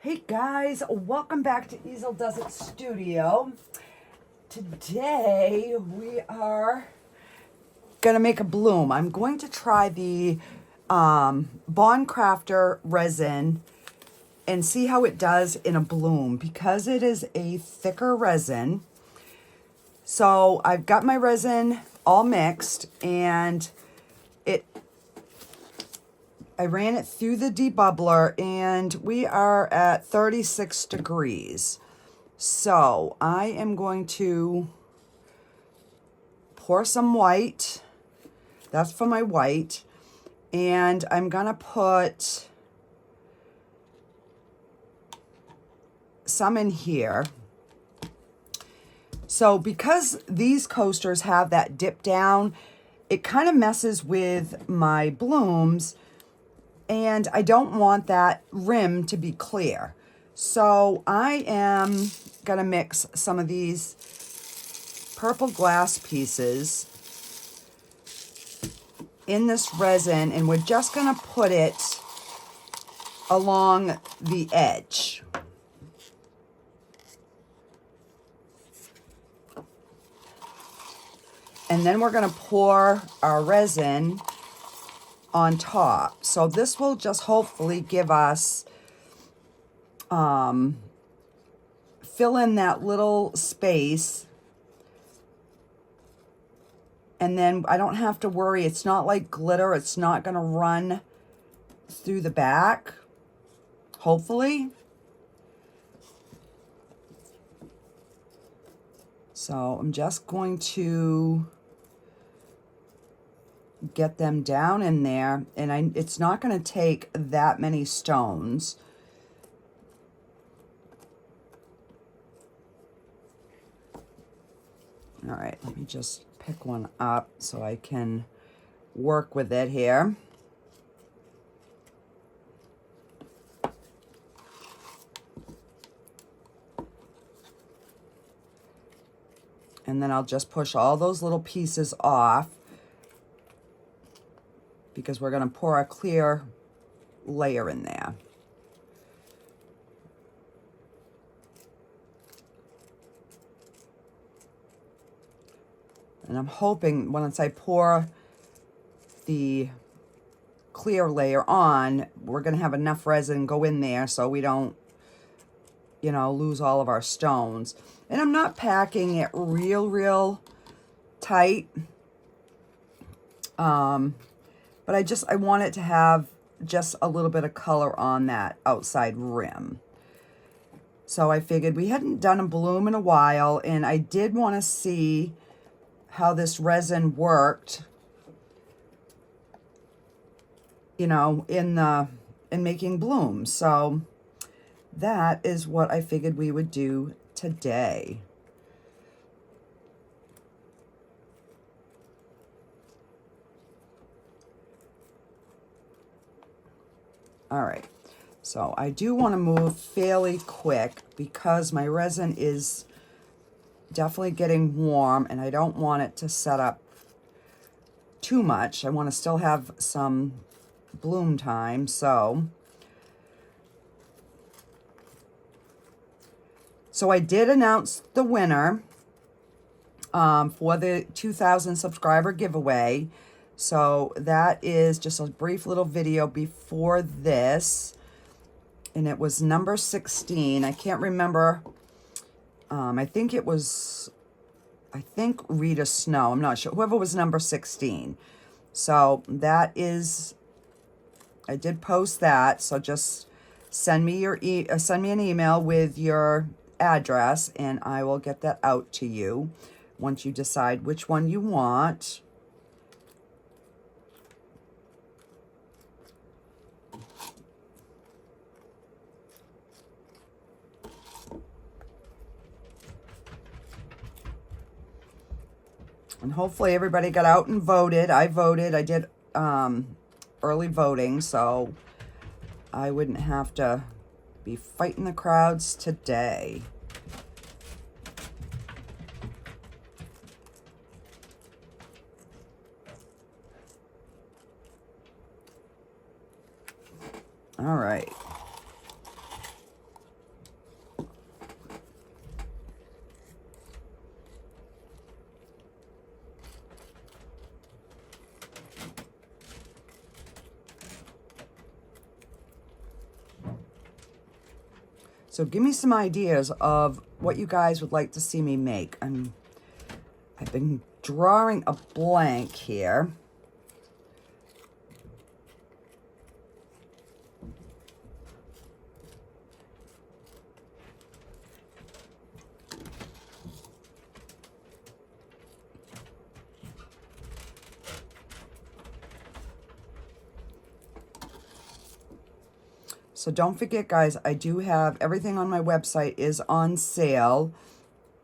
Hey guys, welcome back to Easel Does It Studio. Today we are gonna make a bloom. I'm going to try the Craftor resin and see how it does in a bloom because it is a thicker resin. So I've got my resin all mixed and I ran it through the debubbler and we are at 36 degrees. So I am going to pour some white. That's for my white. And I'm gonna put some in here. So because these coasters have that dip down, it kind of messes with my blooms. And I don't want that rim to be clear. So I am gonna mix some of these purple glass pieces in this resin, and we're just gonna put it along the edge. And then we're gonna pour our resin on top. So this will just hopefully give us, fill in that little space. And then I don't have to worry. It's not like glitter. It's not gonna run through the back, hopefully. So I'm just going to get them down in there, and it's not going to take that many stones. All right, let me just pick one up so I can work with it here. And then I'll just push all those little pieces off, because we're going to pour a clear layer in there. And I'm hoping once I pour the clear layer on, we're going to have enough resin go in there so we don't, you know, lose all of our stones. And I'm not packing it real tight. But I want it to have just a little bit of color on that outside rim. So I figured we hadn't done a bloom in a while, and I did want to see how this resin worked, you know, in making blooms. So that is what I figured we would do today. All right, so I do want to move fairly quick because my resin is definitely getting warm and I don't want it to set up too much. I want to still have some bloom time. So I did announce the winner for the 2,000 subscriber giveaway. So that is just a brief little video before this. And it was number 16. I can't remember. I think Rita Snow. I'm not sure. Whoever was number 16. So that is, I did post that. So just send me send me an email with your address and I will get that out to you once you decide which one you want. And hopefully everybody got out and voted. I voted. I did early voting, so I wouldn't have to be fighting the crowds today. All right. So give me some ideas of what you guys would like to see me make. I've been drawing a blank here. So don't forget, guys, I do have everything on my website is on sale.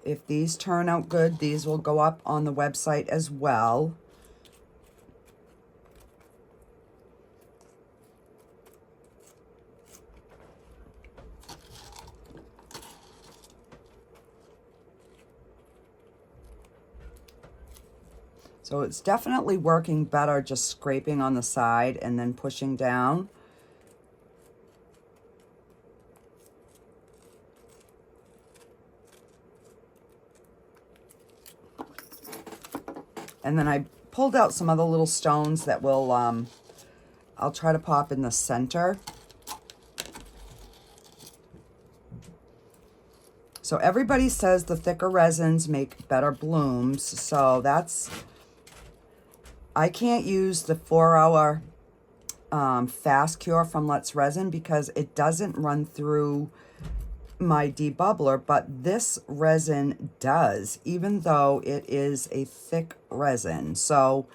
If these turn out good, these will go up on the website as well. So it's definitely working better just scraping on the side and then pushing down. And then I pulled out some other little stones that will, I'll try to pop in the center. So everybody says the thicker resins make better blooms. So that's, I can't use the 4-hour fast cure from Let's Resin because it doesn't run through my debubbler, but this resin does, even though it is a thick resin. So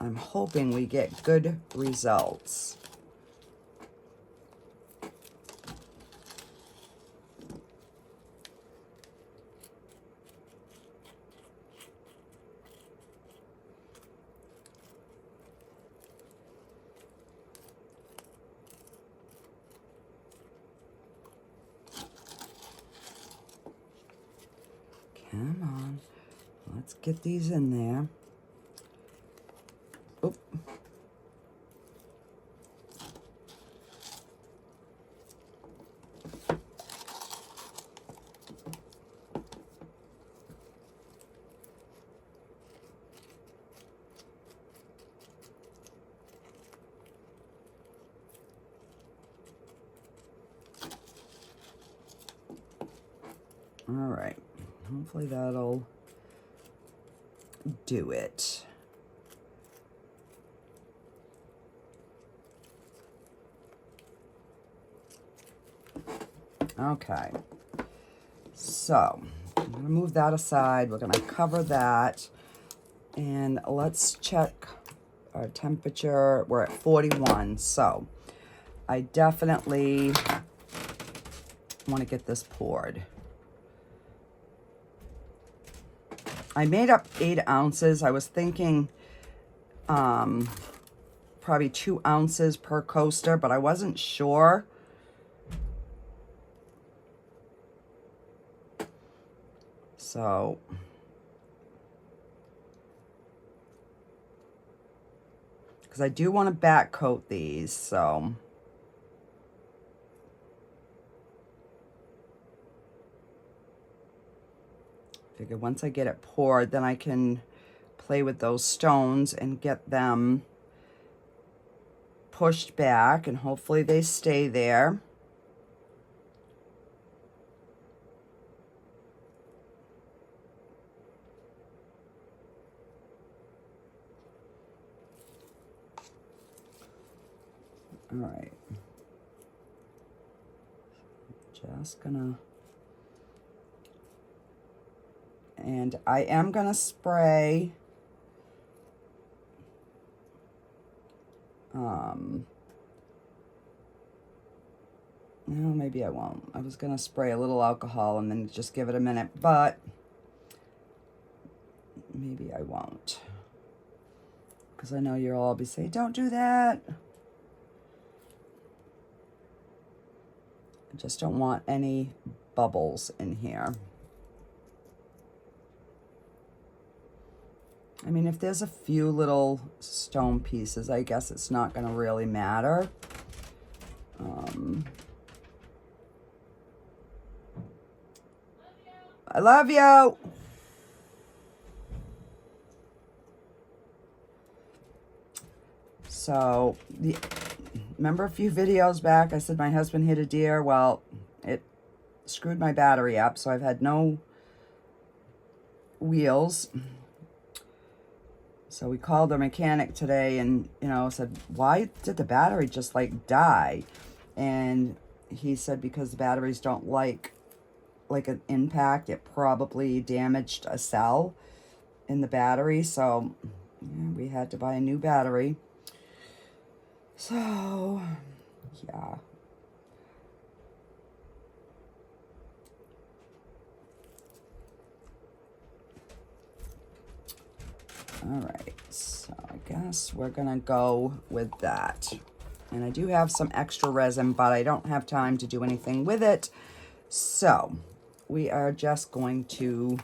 I'm hoping we get good results. Come on, let's get these in there. Oop. All right. Hopefully that'll do it. Okay. So I'm going to move that aside. We're going to cover that. And let's check our temperature. We're at 41. So I definitely want to get this poured. I made up 8 ounces. I was thinking probably 2 ounces per coaster, but I wasn't sure. So because I do want to back coat these, so figure once I get it poured, then I can play with those stones and get them pushed back, and hopefully they stay there. All right. Just gonna, and I am gonna spray no, maybe I won't. I was gonna spray a little alcohol and then just give it a minute, but maybe I won't, because I know you'll all be saying, don't do that. I just don't want any bubbles in here. I mean, if there's a few little stone pieces, I guess it's not going to really matter. I love you. So, remember a few videos back, I said my husband hit a deer? Well, it screwed my battery up, so I've had no wheels. So we called our mechanic today and, you know, said, why did the battery just like die? And he said because the batteries don't like an impact, it probably damaged a cell in the battery. So yeah, we had to buy a new battery. So yeah. All right, so I guess we're gonna go with that. And I do have some extra resin, but I don't have time to do anything with it. So we are just going to,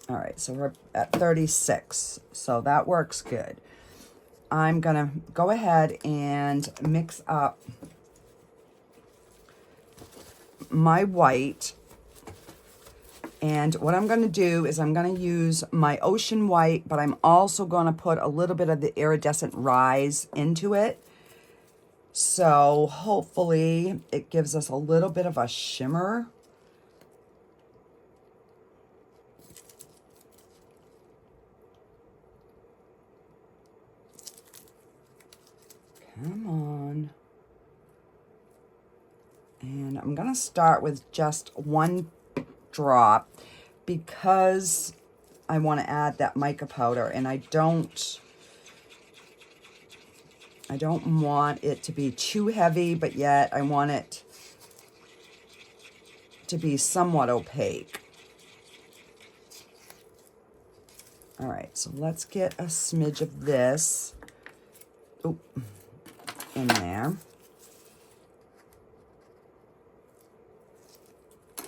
all right, so we're at 36. So that works good. I'm gonna go ahead and mix up my white. And what I'm going to do is I'm going to use my ocean white, but I'm also going to put a little bit of the iridescent rise into it. So hopefully it gives us a little bit of a shimmer. Come on. And I'm going to start with just one drop because I want to add that mica powder, and I don't want it to be too heavy, but yet I want it to be somewhat opaque. All right, so let's get a smidge of this in there.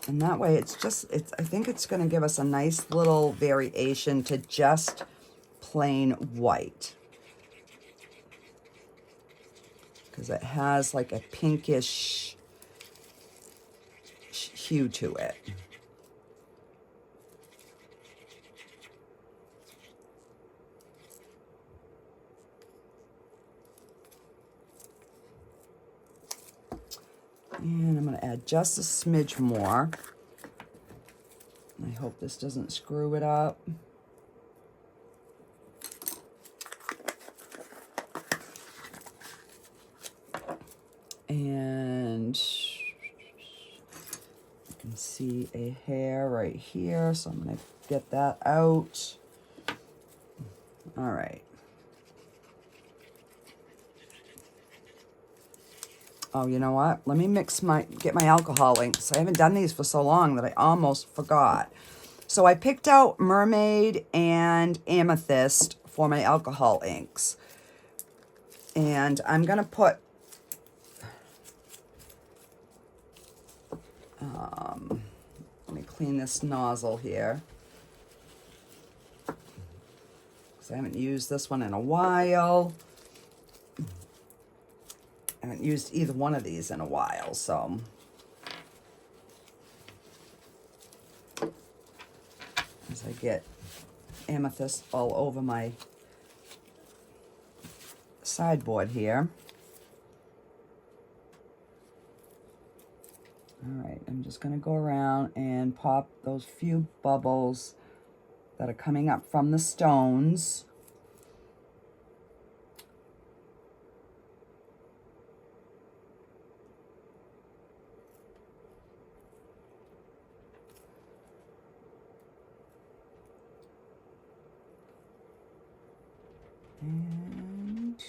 And that way I think it's going to give us a nice little variation to just plain white. Because it has like a pinkish hue to it. And I'm going to add just a smidge more. I hope this doesn't screw it up. And you can see a hair right here, so I'm going to get that out. All right. Oh, you know what? Let me get my alcohol inks. I haven't done these for so long that I almost forgot. So I picked out Mermaid and Amethyst for my alcohol inks. And I'm going to put, let me clean this nozzle here. Because I haven't used this one in a while. I haven't used either one of these in a while, so. As I get amethyst all over my sideboard here. All right, I'm just gonna go around and pop those few bubbles that are coming up from the stones. And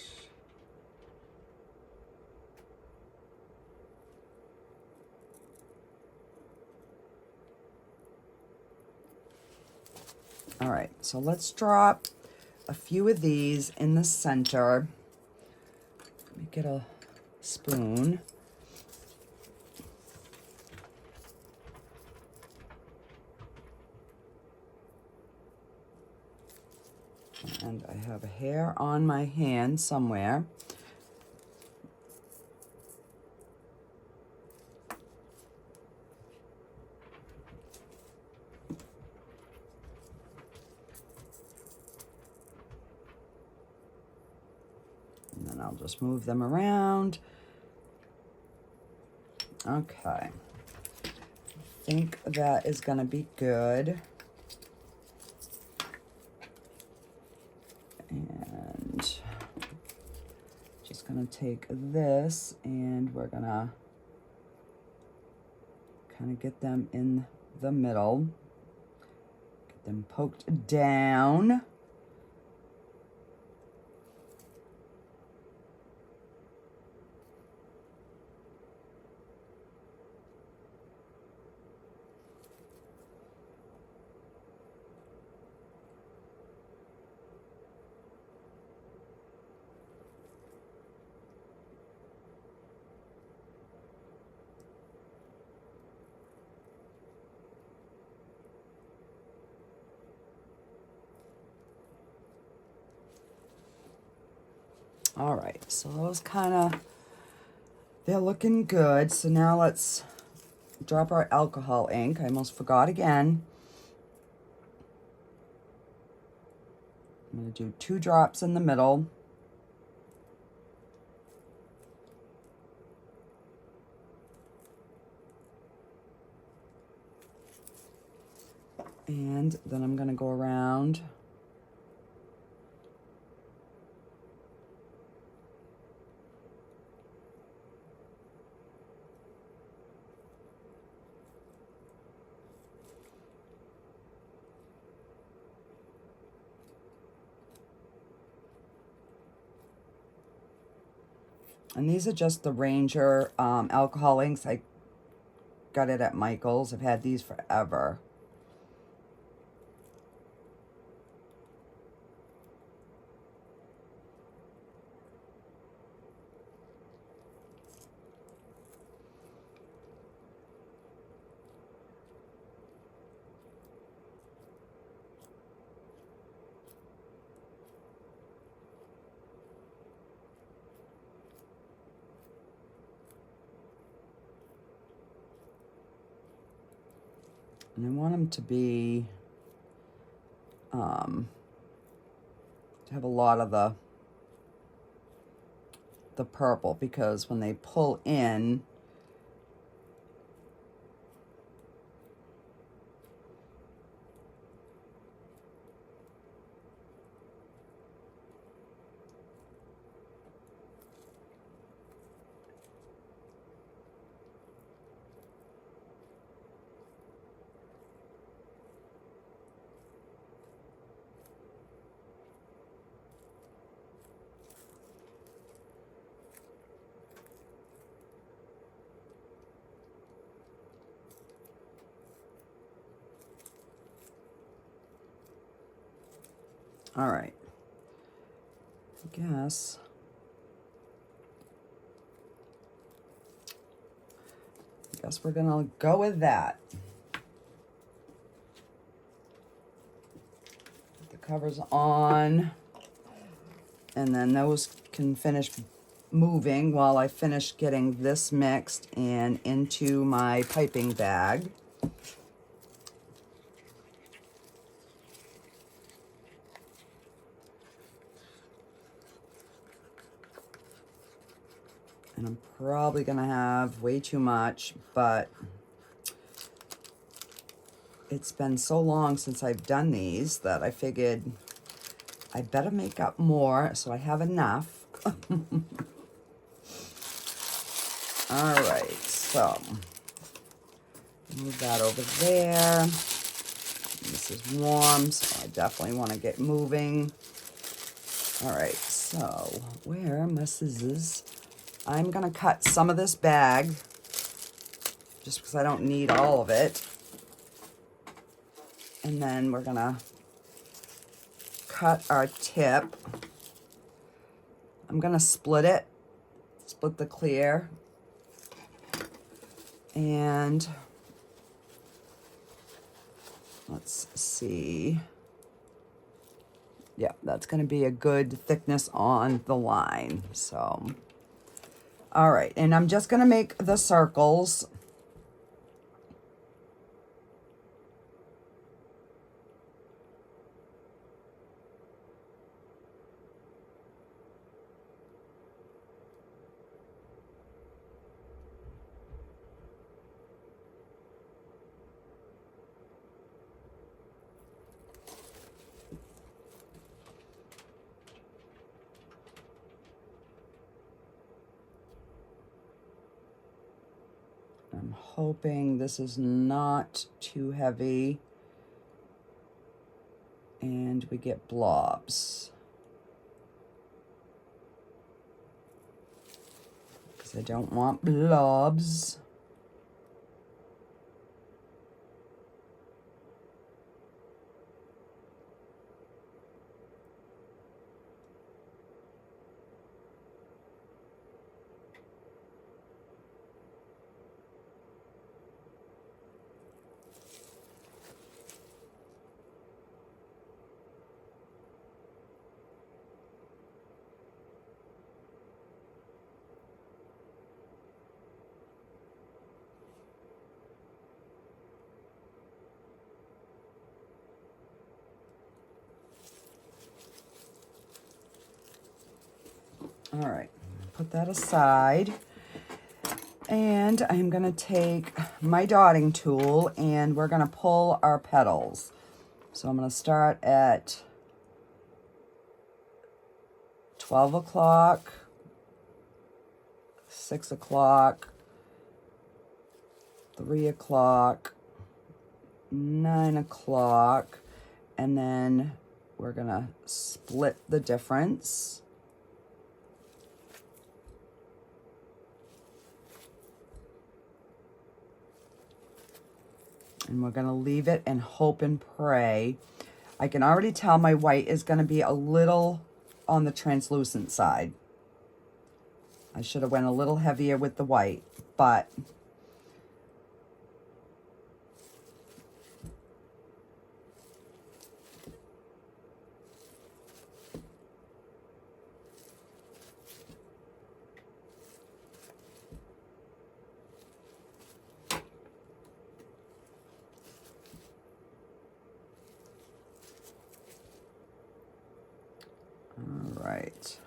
all right, so let's drop a few of these in the center. Let me get a spoon. And I have a hair on my hand somewhere. And I'll just move them around. Okay. I think that is going to be good. And just going to take this and we're going to kind of get them in the middle. Get them poked down. All right, so those they're looking good. So now let's drop our alcohol ink. I almost forgot again. I'm going to do 2 drops in the middle. And then I'm going to go around. And these are just the Ranger alcohol inks. I got it at Michael's. I've had these forever. And I want them to be, to have a lot of the purple, because when they pull in, all right, I guess we're gonna go with that. Put the covers on, and then those can finish moving while I finish getting this mixed and into my piping bag. And I'm probably gonna have way too much, but it's been so long since I've done these that I figured I better make up more so I have enough. All right, so move that over there. This is warm, so I definitely want to get moving. All right, so where are my scissors? I'm going to cut some of this bag just because I don't need all of it. And then we're going to cut our tip. I'm going to split it, split the clear. And let's see. Yeah, that's going to be a good thickness on the line. So, all right, and I'm just going to make the circles. I'm hoping this is not too heavy and we get blobs. Because I don't want blobs. All right, put that aside. And I'm going to take my dotting tool and we're going to pull our petals. So I'm going to start at 12 o'clock, 6 o'clock, 3 o'clock, 9 o'clock, and then we're going to split the difference. And we're going to leave it and hope and pray. I can already tell my white is going to be a little on the translucent side. I should have went a little heavier with the white, but all right.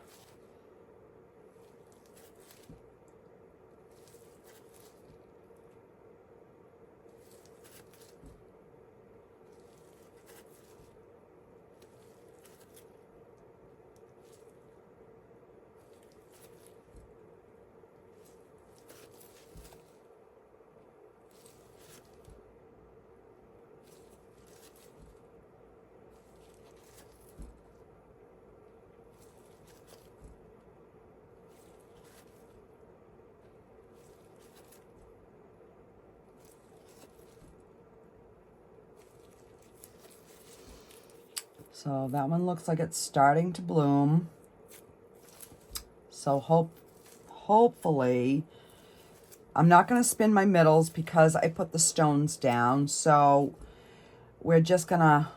So that one looks like it's starting to bloom. So hopefully, I'm not going to spin my middles because I put the stones down. So we're just going to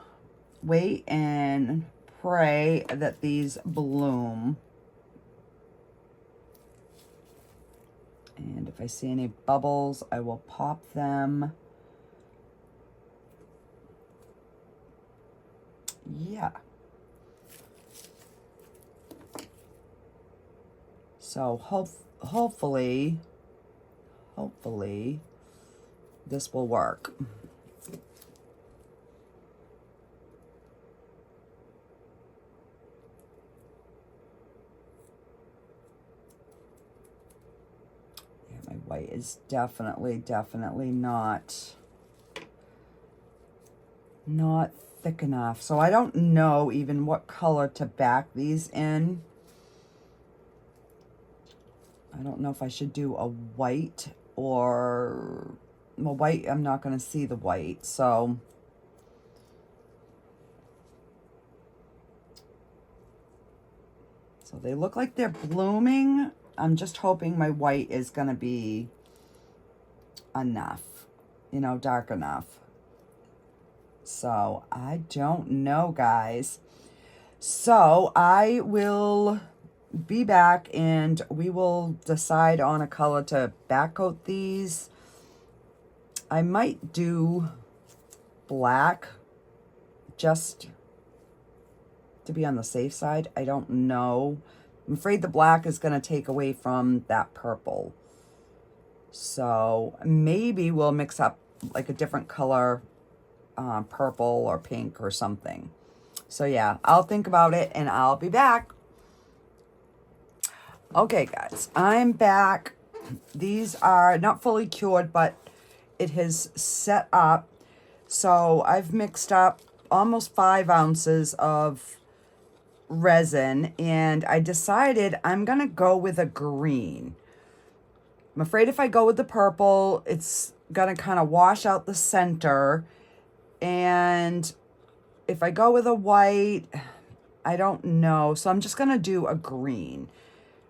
wait and pray that these bloom. And if I see any bubbles, I will pop them. Yeah. So hopefully this will work. Yeah, my white is definitely not thick enough. So I don't know even what color to back these in. I don't know if I should do a white or, well, white, I'm not going to see the white, so. So they look like they're blooming. I'm just hoping my white is going to be enough, you know, dark enough. So I don't know, guys. So I will be back and we will decide on a color to back coat these. I might do black just to be on the safe side. I don't know. I'm afraid the black is going to take away from that purple. So maybe we'll mix up like a different color, purple or pink or something. So yeah, I'll think about it and I'll be back. Okay, guys, I'm back These are not fully cured, but it has set up. So I've mixed up almost 5 ounces of resin, and I decided I'm going to go with a green. I'm afraid if I go with the purple, it's going to kind of wash out the center. And if I go with a white, I don't know. So I'm just going to do a green.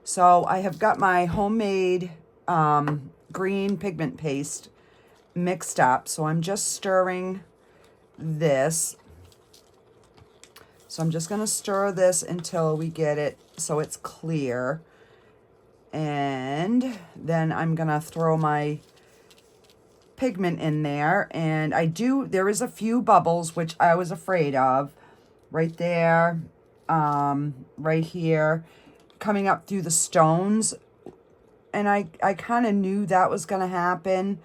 So I have got my homemade green pigment paste mixed up. So I'm just stirring this. So I'm just going to stir this until we get it so it's clear. And then I'm going to throw my pigment in there. And there is a few bubbles, which I was afraid of. Right there, right here, coming up through the stones. And I kind of knew that was going to happen.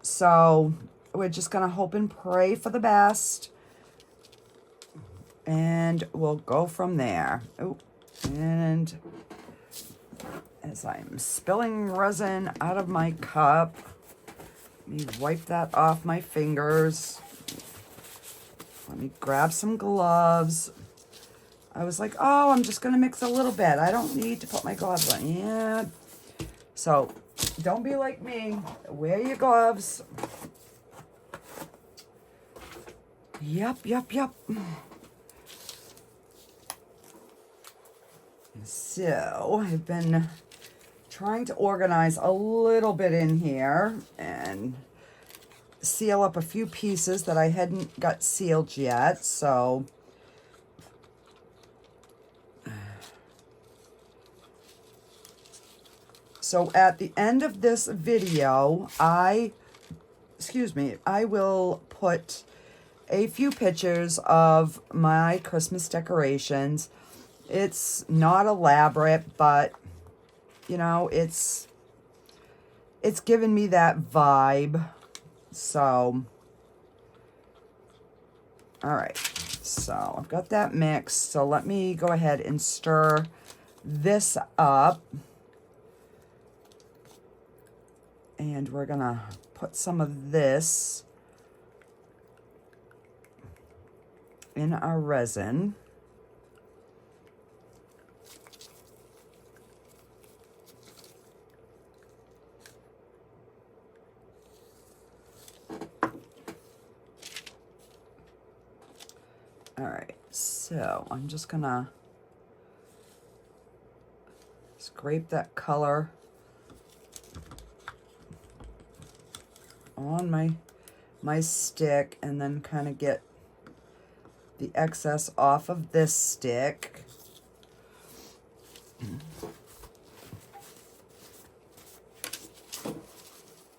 So we're just going to hope and pray for the best. And we'll go from there. Oh, and as I'm spilling resin out of my cup, let me wipe that off my fingers. Let me grab some gloves. I was like, oh, I'm just going to mix a little bit. I don't need to put my gloves on. Yeah. So don't be like me. Wear your gloves. Yep. So I've been trying to organize a little bit in here and seal up a few pieces that I hadn't got sealed yet. So at the end of this video, I will put a few pictures of my Christmas decorations. It's not elaborate, but you know, it's given me that vibe. So, all right. So I've got that mixed. So let me go ahead and stir this up. And we're gonna put some of this in our resin. All right, so I'm just gonna scrape that color on my stick and then kind of get the excess off of this stick.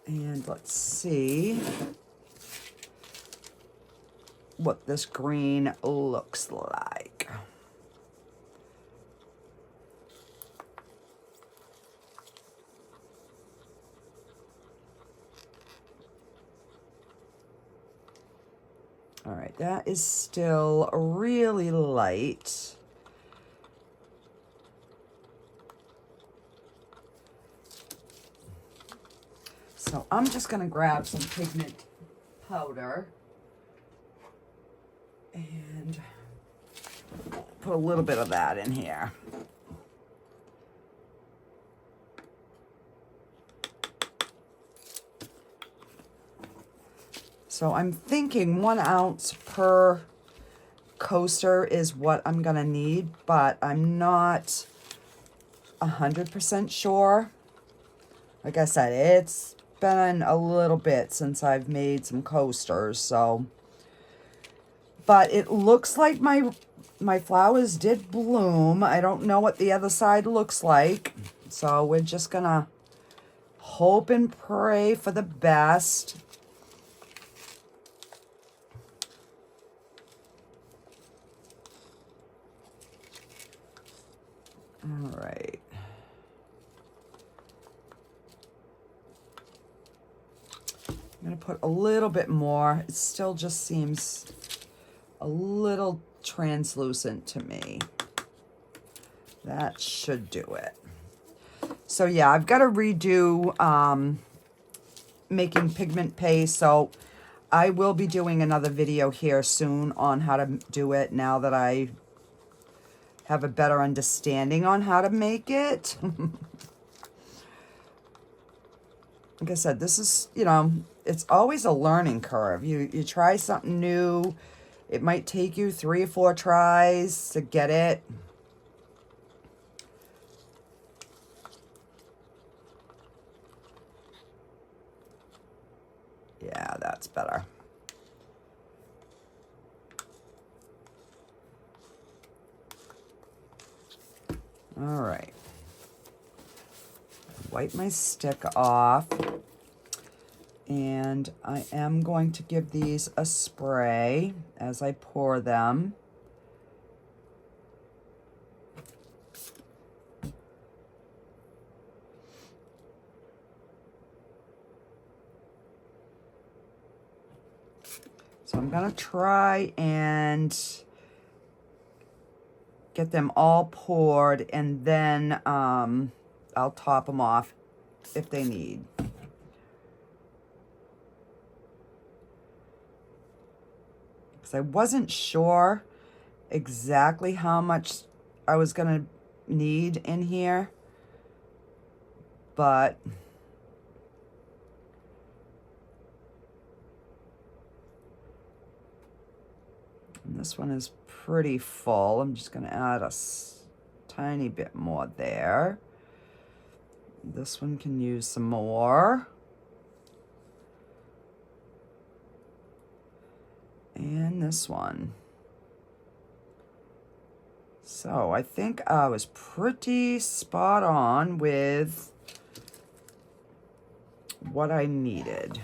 And let's see what this green looks like. All right, that is still really light. So I'm just gonna grab some pigment powder and put a little bit of that in here. So I'm thinking 1 ounce per coaster is what I'm gonna need, but I'm not 100% sure. Like I said, it's been a little bit since I've made some coasters, so. But it looks like my flowers did bloom. I don't know what the other side looks like, so we're just gonna hope and pray for the best. All right. I'm going to put a little bit more. It still just seems a little translucent to me. That should do it. So yeah, I've got to redo making pigment paste. So I will be doing another video here soon on how to do it now that I have a better understanding on how to make it. Like I said, this is, you know, it's always a learning curve. You try something new. It might take you 3 or 4 tries to get it. Yeah, that's better. All right. Wipe my stick off. And I am going to give these a spray as I pour them. So I'm going to try and get them all poured, and then I'll top them off if they need. Because I wasn't sure exactly how much I was going to need in here, but this one is pretty full. I'm just going to add a tiny bit more there. This one can use some more. And this one. So I think I was pretty spot on with what I needed.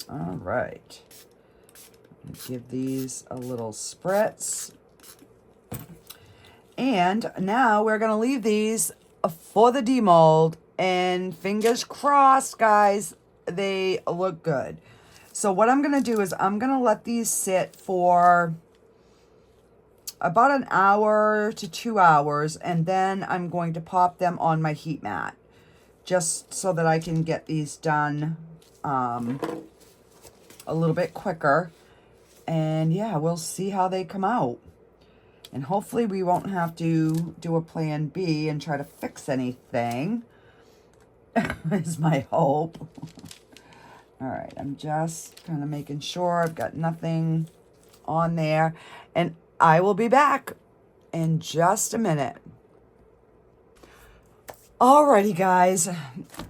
All right, give these a little spritz. And now we're gonna leave these for the demold, and fingers crossed, guys, they look good. So what I'm gonna do is I'm gonna let these sit for about an hour to 2 hours, and then I'm going to pop them on my heat mat, just so that I can get these done a little bit quicker. And yeah, we'll see how they come out. And hopefully we won't have to do a plan B and try to fix anything, is my hope. All right, I'm just kind of making sure I've got nothing on there. And I will be back in just a minute. Alrighty, guys,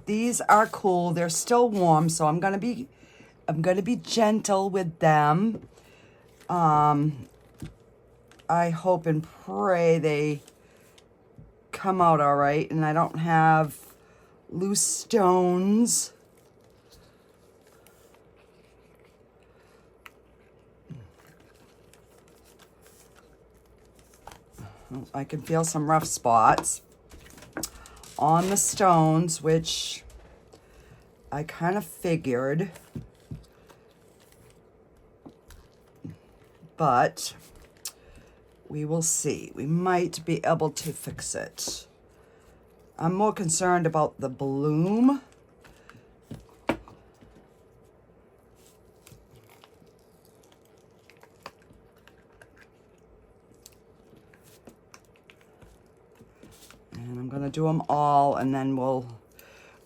these are cool. They're still warm, so I'm gonna be gentle with them. I hope and pray they come out all right and I don't have loose stones. I can feel some rough spots on the stones, which I kind of figured. But we will see. We might be able to fix it. I'm more concerned about the bloom. And I'm gonna do them all, and then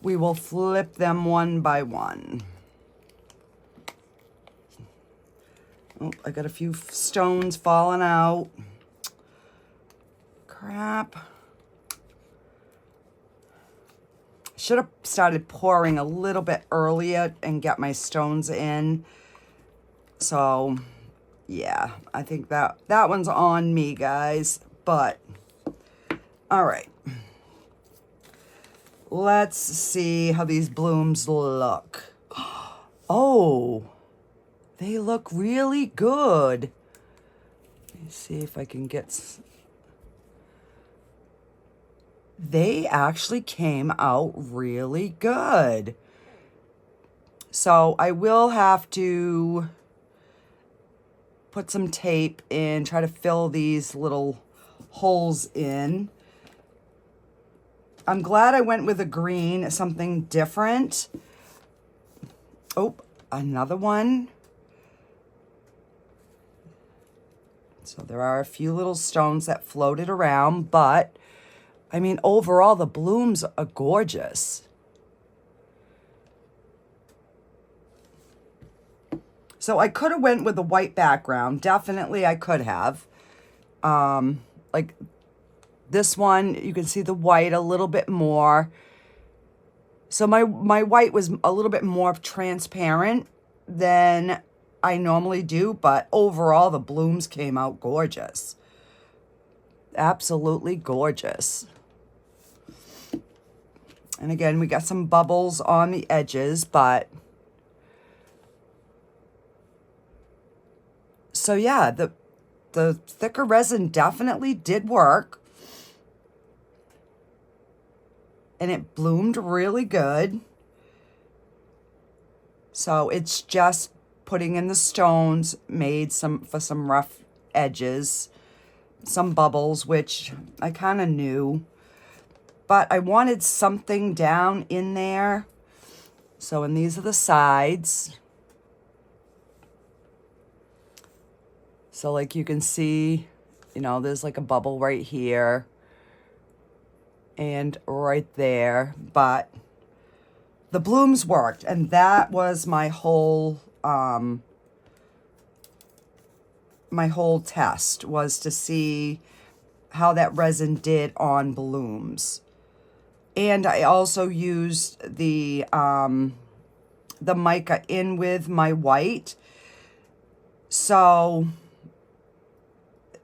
we will flip them one by one. Oh, I got a few stones falling out. Crap. Should have started pouring a little bit earlier and get my stones in. So, yeah, I think that one's on me, guys. But, all right. Let's see how these blooms look. Oh, they look really good. Let me see if I can get... they actually came out really good. So I will have to put some tape in, try to fill these little holes in. I'm glad I went with a green, something different. Oh, another one. So there are a few little stones that floated around, but I mean, overall, the blooms are gorgeous. So I could have went with a white background. Definitely I could have. Like this one, you can see the white a little bit more. So my white was a little bit more transparent than I normally do, but overall the blooms came out gorgeous. Absolutely gorgeous. And again, we got some bubbles on the edges, but so yeah, the thicker resin definitely did work. And it bloomed really good. So it's just putting in the stones, made for some rough edges, some bubbles, which I kind of knew. But I wanted something down in there. So, and these are the sides. So like you can see, you know, there's like a bubble right here and right there, but the blooms worked, and that was my whole test, was to see how that resin did on blooms. And I also used the mica in with my white, so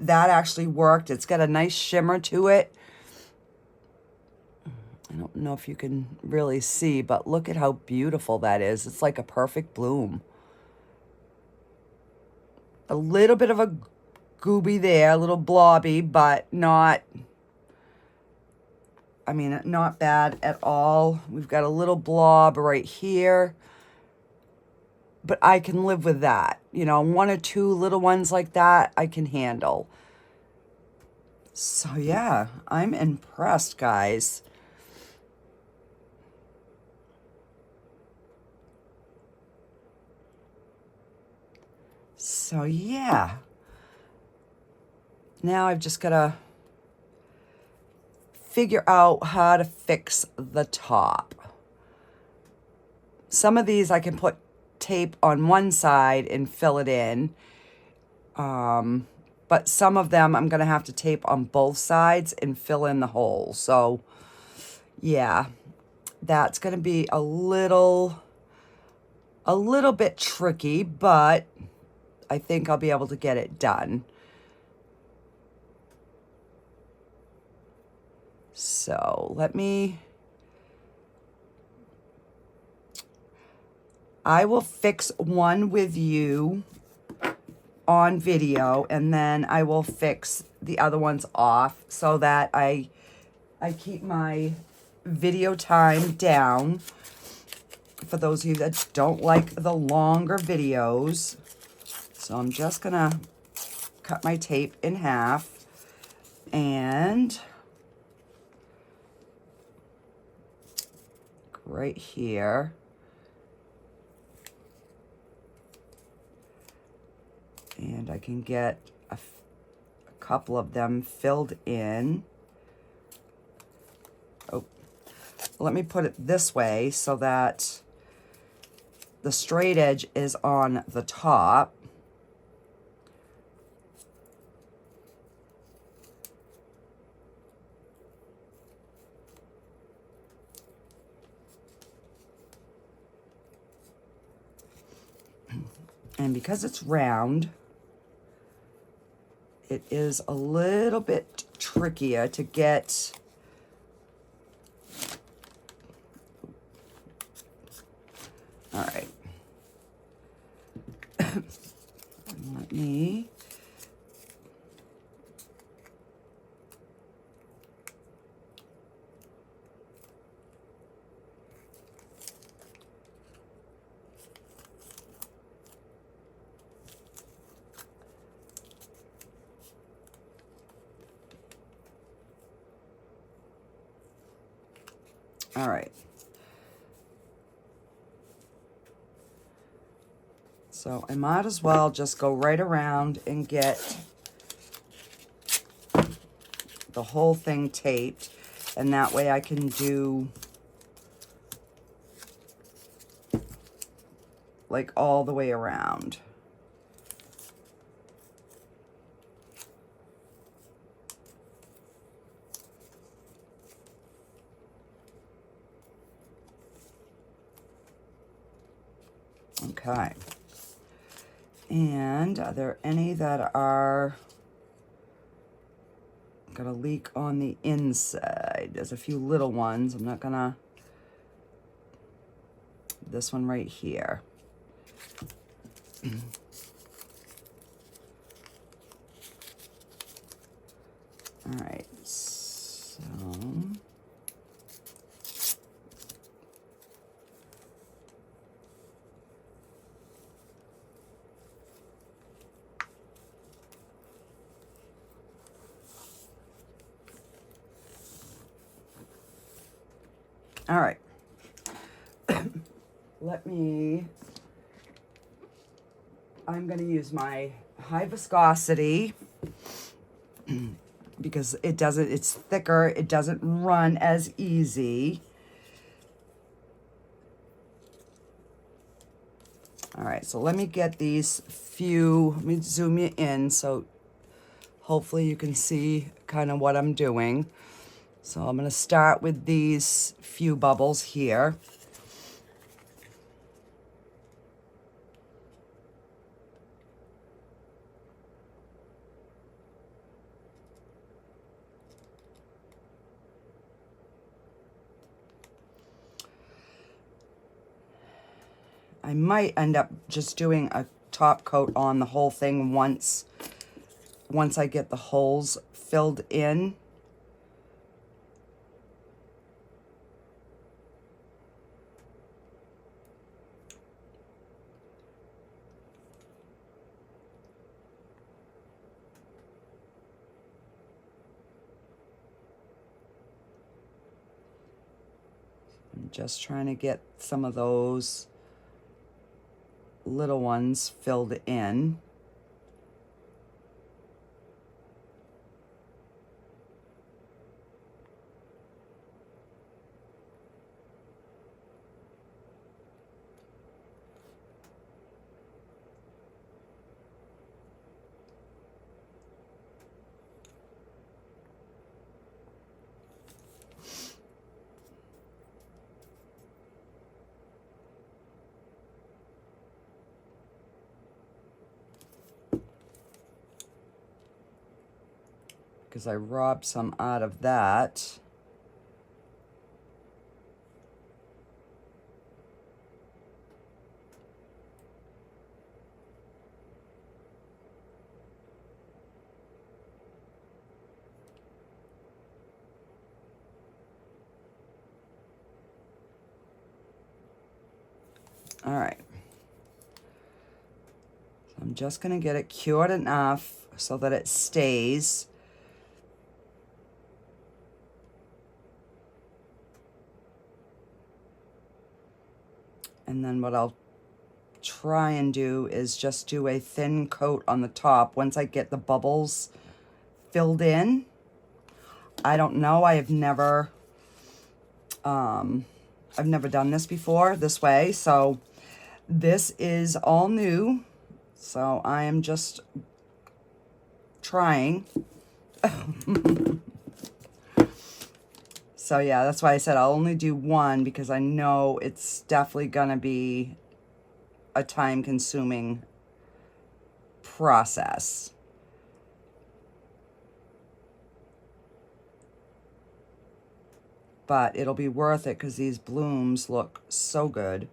that actually worked. It's got a nice shimmer to it. I don't know if you can really see, but look at how beautiful that is. It's like a perfect bloom. A little bit of a gooby there, a little blobby, but not, I mean, not bad at all. We've got a little blob right here, but I can live with that. You know, one or two little ones like that, I can handle. So yeah, I'm impressed, guys. So yeah, now I've just got to figure out how to fix the top. Some of these I can put tape on one side and fill it in. But some of them I'm going to have to tape on both sides and fill in the hole. So yeah, that's going to be a little bit tricky, but I think I'll be able to get it done. So I will fix one with you on video, and then I will fix the other ones off so that I keep my video time down for those of you that don't like the longer videos. So I'm just gonna cut my tape in half and right here. And I can get a couple of them filled in. Oh, let me put it this way so that the straight edge is on the top. And because it's round, it is a little bit trickier to get. All right. Let me All right. So I might as well just go right around and get the whole thing taped, and that way I can do like all the way around. Okay. And are there any that are gonna leak on the inside? There's a few little ones. I'm not gonna, this one right here. All right, so all right. I'm going to use my high viscosity because it's thicker, it doesn't run as easy. All right, so let me get these few, let me zoom you in so hopefully you can see kind of what I'm doing. So I'm going to start with these few bubbles here. I might end up just doing a top coat on the whole thing once I get the holes filled in. I'm just trying to get some of those little ones filled in. Because I robbed some out of that. All right. So I'm just going to get it cured enough so that it stays. And then what I'll try and do is just do a thin coat on the top once I get the bubbles filled in. I don't know, I've never done this before this way, so this is all new. So I am just trying. So yeah, that's why I said I'll only do one, because I know it's definitely gonna be a time-consuming process. But it'll be worth it because these blooms look so good.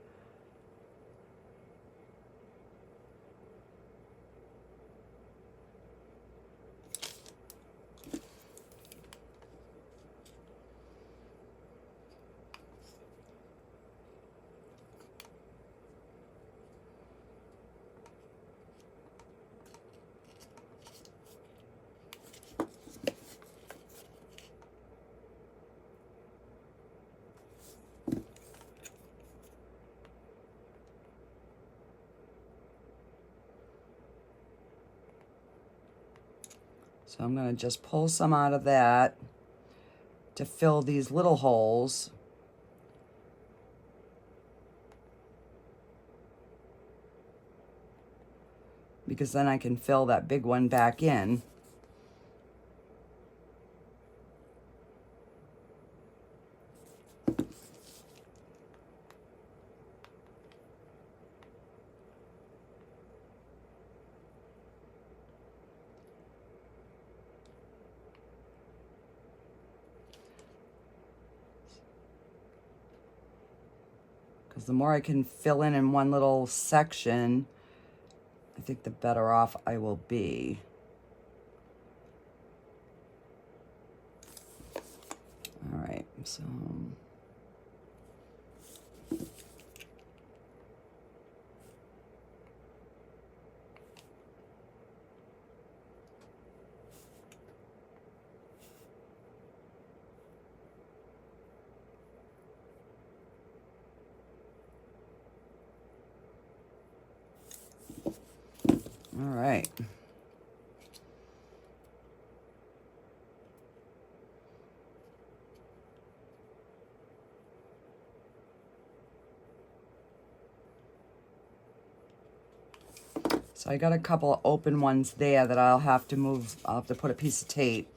So I'm going to just pull some out of that to fill these little holes. Because then I can fill that big one back in. Because the more I can fill in one little section, I think the better off I will be. All right, so. All right. So I got a couple of open ones there that I'll have to move. I'll have to put a piece of tape.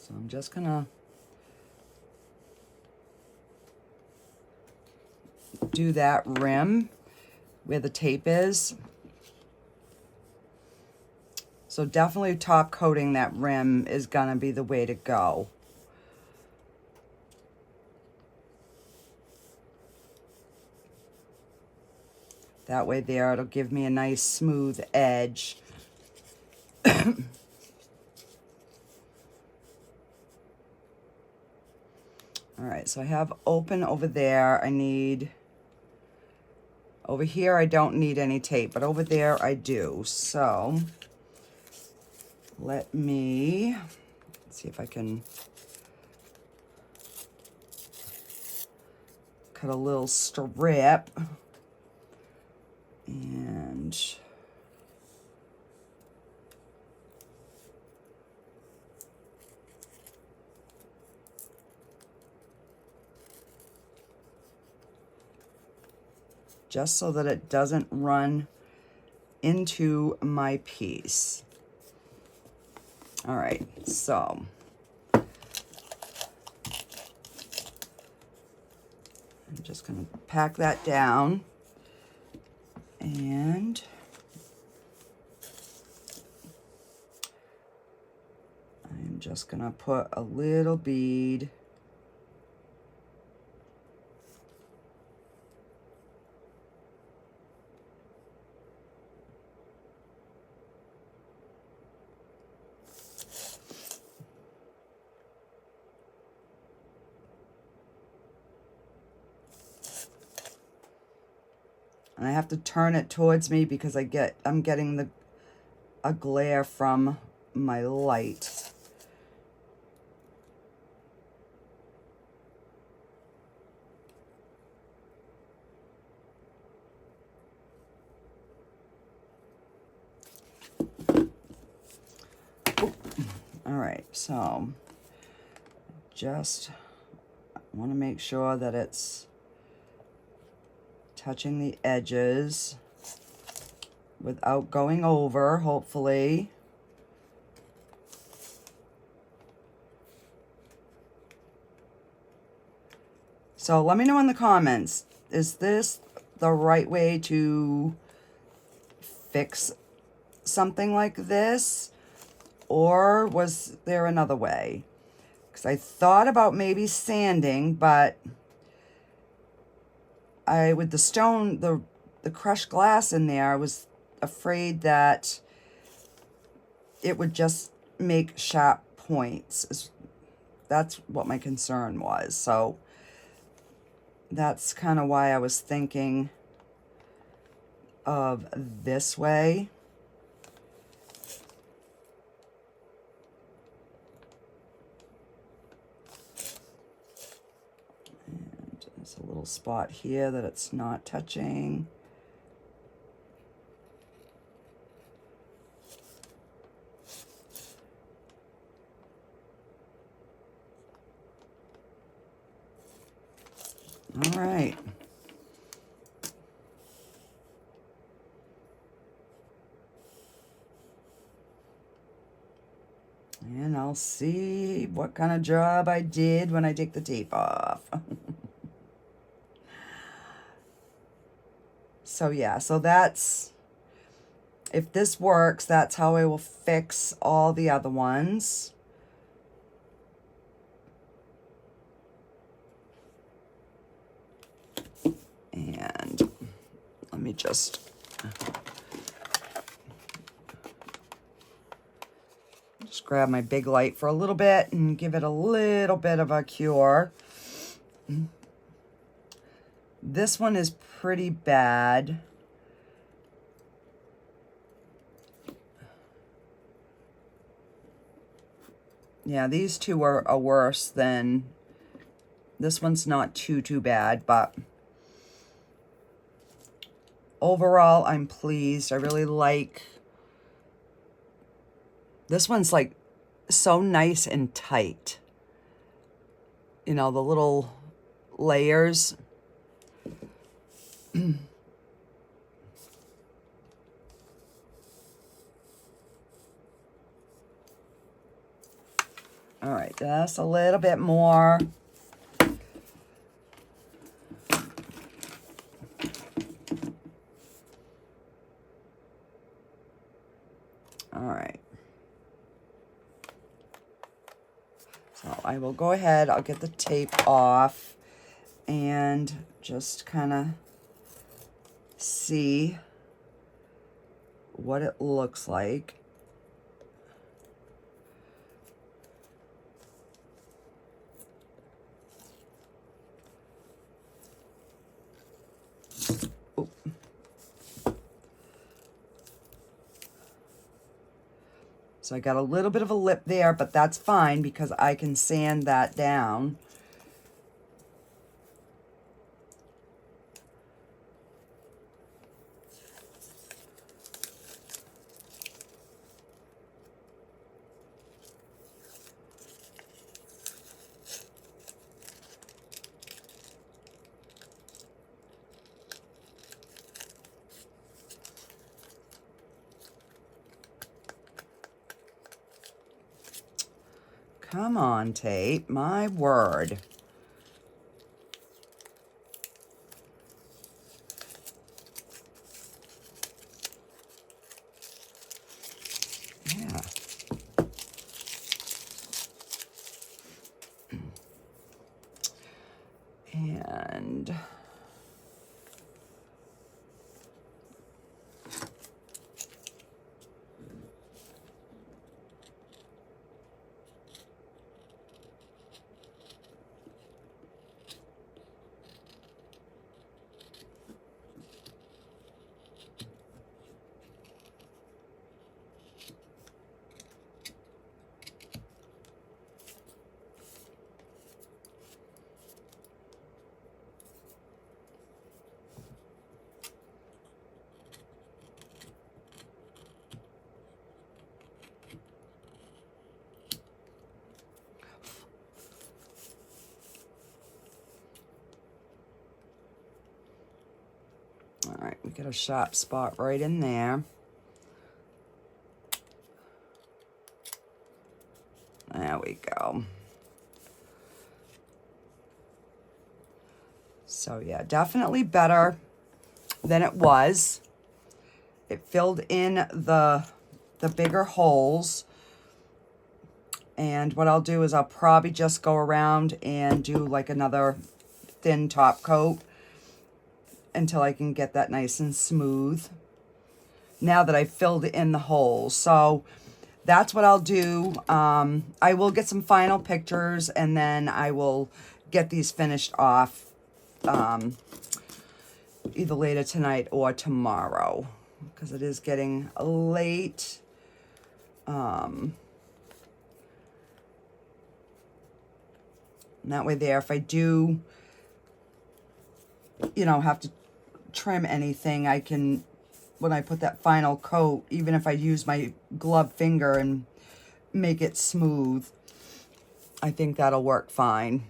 So I'm just gonna do that rim where the tape is. So definitely top coating that rim is gonna be the way to go. That way there, it'll give me a nice smooth edge. All right, so I have open over there. I need, over here I don't need any tape, but over there I do. So let me see if I can cut a little strip and just so that it doesn't run into my piece. All right, so I'm just gonna pack that down and I'm just gonna put a little bead and I have to turn it towards me because I'm getting a glare from my light. All right, so just want to make sure that it's touching the edges without going over, hopefully. So let me know in the comments, is this the right way to fix something like this? Or was there another way? Because I thought about maybe sanding, but with the stone, the the crushed glass in there, I was afraid that it would just make sharp points. That's what my concern was. So that's kind of why I was thinking of this way. And there's a little spot here that it's not touching. All right. And I'll see what kind of job I did when I take the tape off. So yeah, so that's, if this works, that's how I will fix all the other ones. And let me just grab my big light for a little bit and give it a little bit of a cure. This one is pretty bad. Yeah, these two are worse than, this one's not too bad, but overall I'm pleased. I really like, this one's like so nice and tight. You know, the little layers. All right, just a little bit more. All right. So I will go ahead, I'll get the tape off and just kind of see what it looks like. Oop. So I got a little bit of a lip there, but that's fine because I can sand that down. Come on, tape, my word. Yeah. And all right, we get a sharp spot right in there. There we go. So yeah, definitely better than it was. It filled in the bigger holes. And what I'll do is I'll probably just go around and do like another thin top coat until I can get that nice and smooth. Now that I've filled in the holes. So that's what I'll do. I will get some final pictures and then I will get these finished off either later tonight or tomorrow, because it is getting late. And that way there, if I do, you know, have to trim anything, I can, when I put that final coat, even if I use my glove finger and make it smooth, I think that'll work fine.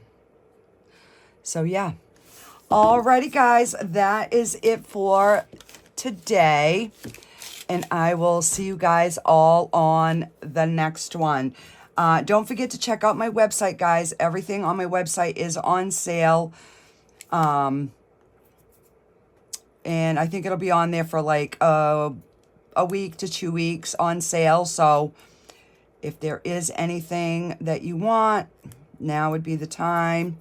So yeah. Alrighty guys, that is it for today. And I will see you guys all on the next one. Don't forget to check out my website, guys. Everything on my website is on sale. And I think it'll be on there for like a week to 2 weeks on sale. So if there is anything that you want, now would be the time.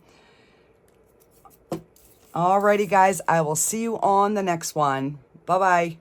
Alrighty, guys. I will see you on the next one. Bye-bye.